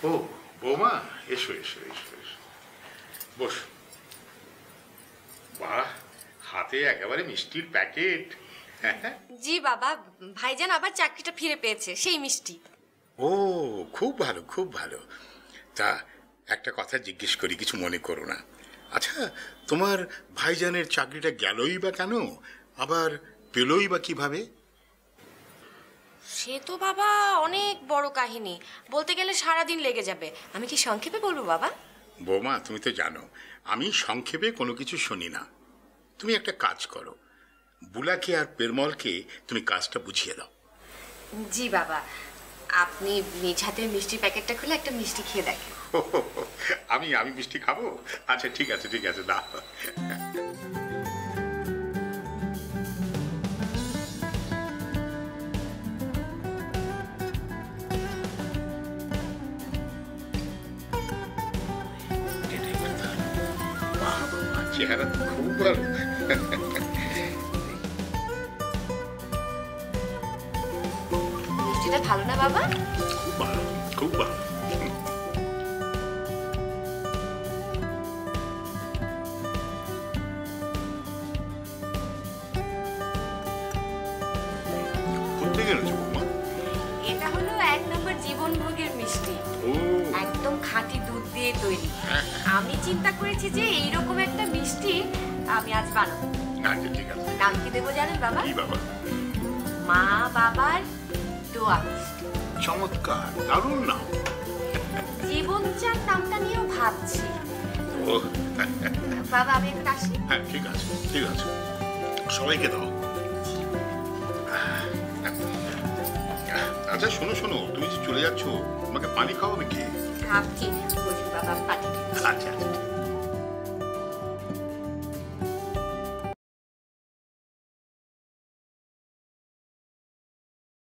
ও বৌমা, এসো এসো এসো এসো, বস। বাহ, হাতে একেবারে মিষ্টির প্যাকেট। জি বাবা, ভাইজান আবার চাকরিটা ফিরে পেয়েছে, সেই মিষ্টি। ও খুব ভালো, খুব ভালো। তা একটা কথা জিজ্ঞেস করি, কিছু মনে করো না। আচ্ছা, তোমার ভাইজানের চাকরিটা গেলই বা কেন, আবার পেলই বা কিভাবে? সে তো বাবা অনেক বড় কাহিনী, বলতে গেলে সারাদিন লেগে যাবে। আমি কি সংক্ষেপে বলবো বাবা? বৌমা, তুমি তো জানো আমি সংক্ষেপে কোনো কিছু শুনি না। তুমি একটা কাজ করো, বুলাকে আর পেরমলকে তুমি কাজটা বুঝিয়ে দাও। জি বাবা, আপনি নিজ হাতে মিষ্টির প্যাকেটটা খুলে একটা মিষ্টি খেয়ে দেখেন। আমি আমি মিষ্টি খাবো? আচ্ছা ঠিক আছে, ঠিক আছে, দাও। চেহারা তো খুব ভালো। মিষ্টিটা ভালো না বাবা? খুব ভালো, খুব ভালো। কোথেকে এনেছো বৌমা? এটা হলো 1 নম্বর জীবনভোগের মিষ্টি, ও একদম খাঁটি দুধ দিয়ে তৈরি। আমি চিন্তা করেছি যে এইরকম একটা মিষ্টি আমি আজ বানাবো। আচ্ছা ঠিক আছে। নাম কি দেবো জানেন বাবা? কি বাবা? মা বাবার দোয়া মিষ্টি। চমৎকার, দারুণ নাম। জীবন চাঁদ নামটা নিয়েও ভাবছি। ও বাবা আমি একটু আসি। হ্যাঁ ঠিক আছে, ঠিক আছে, সবাইকে দাও। আচ্ছা শোনো শোনো, তুমি যে চলে যাচ্ছ, তোমাকে পানি খাওয়াবে কে? ভাবছি বসুন বাবা, পাঠিয়ে আচ্ছা আচ্ছা।